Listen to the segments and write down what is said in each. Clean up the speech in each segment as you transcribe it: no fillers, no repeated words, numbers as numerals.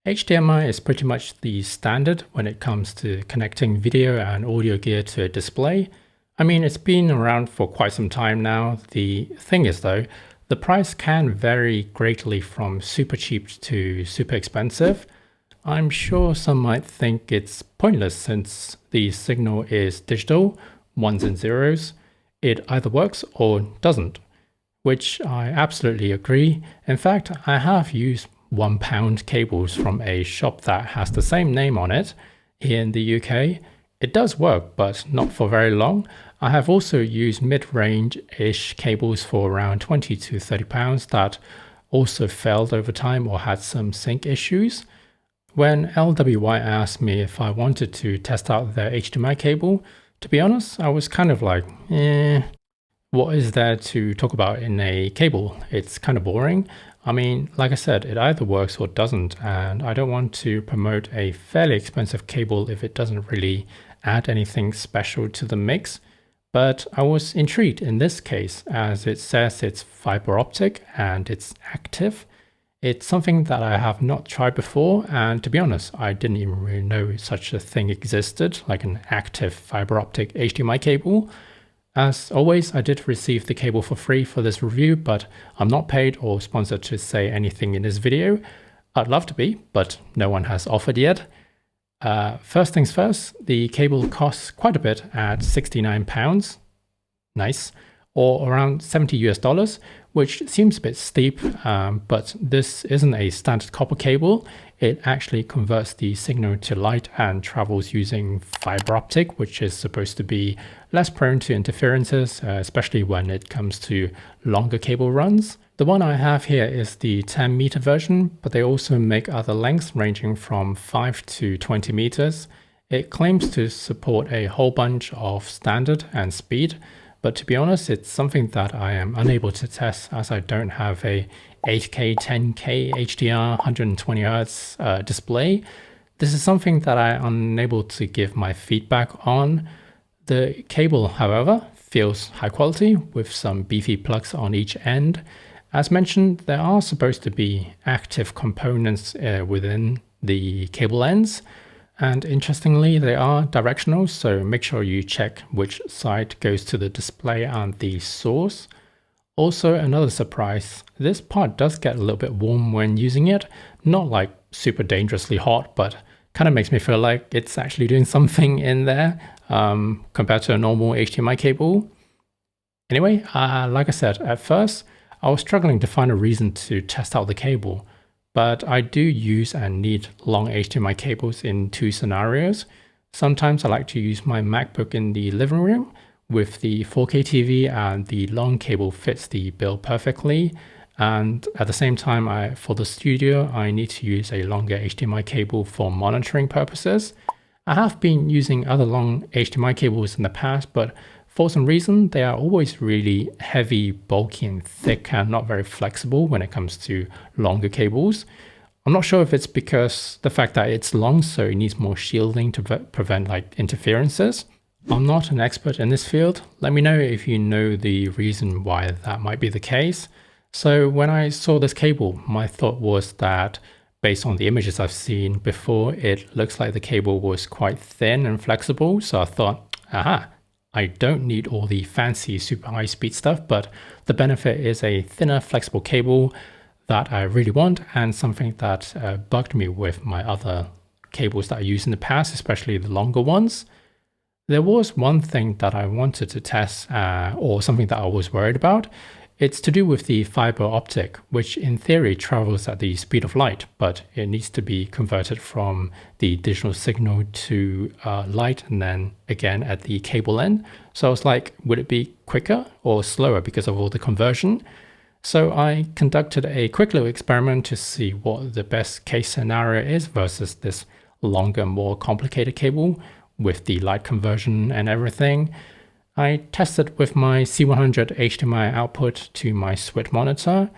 HDMI is pretty much the standard when it comes to connecting video and audio gear to a display. I mean, it's been around for quite some time now. The thing is though, the price can vary greatly from super cheap to super expensive. I'm sure some might think it's pointless since the signal is digital, ones and zeros. It either works or doesn't, which I absolutely agree. In fact, I have used £1 cables from a shop that has the same name on it here in the UK. It does work, but not for very long. I have also used mid-range-ish cables for around £20 to £30 that also failed over time or had some sync issues. When LYW asked me if I wanted to test out their HDMI cable, to be honest, I was kind of like, what is there to talk about in a cable? It's kind of boring. I mean, like I said, it either works or doesn't, and I don't want to promote a fairly expensive cable if it doesn't really add anything special to the mix. But I was intrigued in this case, as it says it's fiber optic and it's active. It's something that I have not tried before, and to be honest, I didn't even really know such a thing existed, like an active fiber optic HDMI cable. As always, I did receive the cable for free for this review, but I'm not paid or sponsored to say anything in this video. I'd love to be, but no one has offered yet. First things first, the cable costs quite a bit at £69, nice, or around $70 US, which seems a bit steep, but this isn't a standard copper cable. It actually converts the signal to light and travels using fiber optic, which is supposed to be less prone to interferences, especially when it comes to longer cable runs. The one I have here is the 10 meter version, but they also make other lengths ranging from 5 to 20 meters. It claims to support a whole bunch of standard and speed, but to be honest, it's something that I am unable to test as I don't have a 8K, 10K HDR 120Hz display. This is something that I am unable to give my feedback on. The cable, however, feels high quality with some beefy plugs on each end. As mentioned, there are supposed to be active components within the cable ends. And interestingly, they are directional, so make sure you check which side goes to the display and the source. Also, another surprise, this part does get a little bit warm when using it. Not like super dangerously hot, but kind of makes me feel like it's actually doing something in there compared to a normal HDMI cable. Anyway, like I said, at first, I was struggling to find a reason to test out the cable. But I do use and need long HDMI cables in two scenarios. Sometimes I like to use my MacBook in the living room with the 4K TV, and the long cable fits the bill perfectly. And at the same time, for the studio, I need to use a longer HDMI cable for monitoring purposes. I have been using other long HDMI cables in the past, but for some reason, they are always really heavy, bulky, and thick, and not very flexible when it comes to longer cables. I'm not sure if it's because the fact that it's long, so it needs more shielding to prevent like interferences. I'm not an expert in this field. Let me know if you know the reason why that might be the case. So when I saw this cable, my thought was that based on the images I've seen before, it looks like the cable was quite thin and flexible. So I thought, aha, I don't need all the fancy super high speed stuff, but the benefit is a thinner flexible cable that I really want, and something that bugged me with my other cables that I used in the past, especially the longer ones. There was one thing that I wanted to test, or something that I was worried about. It's to do with the fiber optic, which in theory travels at the speed of light, but it needs to be converted from the digital signal to light and then again at the cable end. So I was like, would it be quicker or slower because of all the conversion? So I conducted a quick little experiment to see what the best case scenario is versus this longer, more complicated cable with the light conversion and everything. I tested with my C100 HDMI output to my Switch monitor.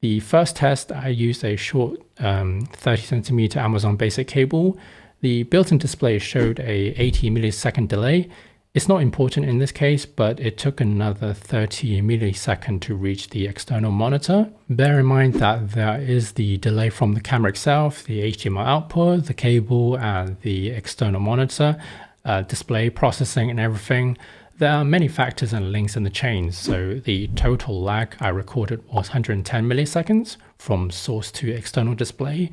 The first test, I used a short 30cm Amazon basic cable. The built-in display showed a 80 millisecond delay. It's not important in this case, but it took another 30 milliseconds to reach the external monitor. Bear in mind that there is the delay from the camera itself, the HDMI output, the cable, and the external monitor, display processing and everything. There are many factors and links in the chain, so the total lag I recorded was 110 milliseconds from source to external display,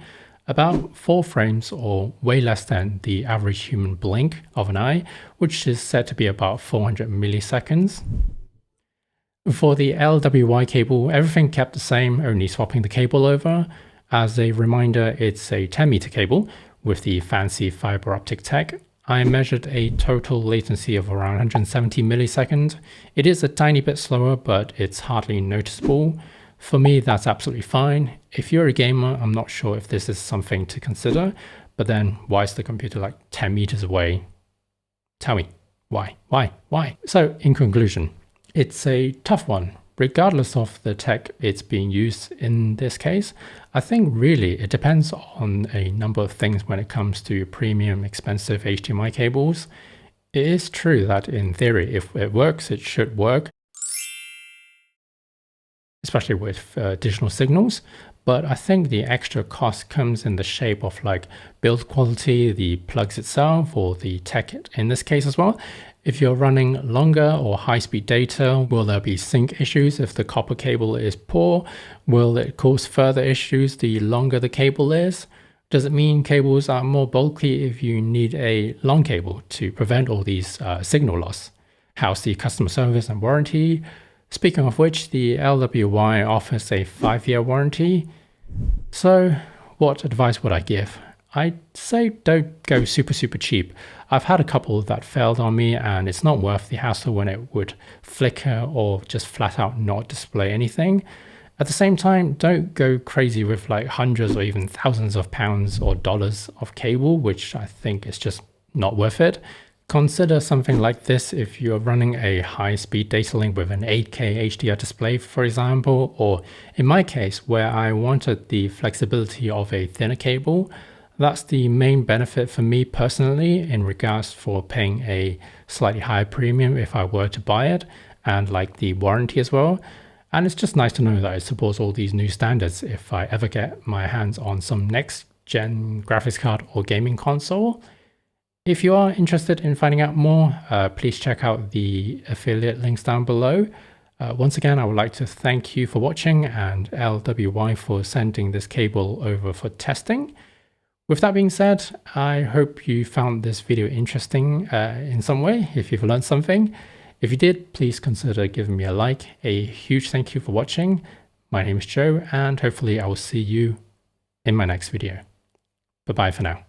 about 4 frames or way less than the average human blink of an eye, which is said to be about 400 milliseconds. For the LYW cable, everything kept the same, only swapping the cable over. As a reminder, it's a 10 meter cable with the fancy fiber optic tech. I measured a total latency of around 170 milliseconds. It is a tiny bit slower, but it's hardly noticeable. For me, that's absolutely fine. If you're a gamer, I'm not sure if this is something to consider, but then why is the computer like 10 meters away? Tell me, why? So in conclusion, it's a tough one. Regardless of the tech it's being used in this case, I think really it depends on a number of things when it comes to premium expensive HDMI cables. It is true that in theory, if it works, it should work, especially with digital signals. But I think the extra cost comes in the shape of like build quality, the plugs itself, or the tech in this case as well. If you're running longer or high-speed data, will there be sync issues if the copper cable is poor? Will it cause further issues the longer the cable is? Does it mean cables are more bulky if you need a long cable to prevent all these signal loss? How's the customer service and warranty? Speaking of which, the LYW offers a 5-year warranty. So what advice would I give? I'd say don't go super cheap. I've had a couple that failed on me and it's not worth the hassle when it would flicker or just flat out not display anything. At the same time, don't go crazy with like hundreds or even thousands of pounds or dollars of cable, which I think is just not worth it. Consider something like this if you're running a high-speed data link with an 8K HDR display, for example, or in my case, where I wanted the flexibility of a thinner cable. That's the main benefit for me personally in regards for paying a slightly higher premium if I were to buy it, and like the warranty as well. And it's just nice to know that it supports all these new standards if I ever get my hands on some next-gen graphics card or gaming console. If you are interested in finding out more, please check out the affiliate links down below. Once again, I would like to thank you for watching and LYW for sending this cable over for testing. With that being said, I hope you found this video interesting in some way, if you've learned something. If you did, please consider giving me a like. A huge thank you for watching. My name is Joe, and hopefully I will see you in my next video. Bye-bye for now.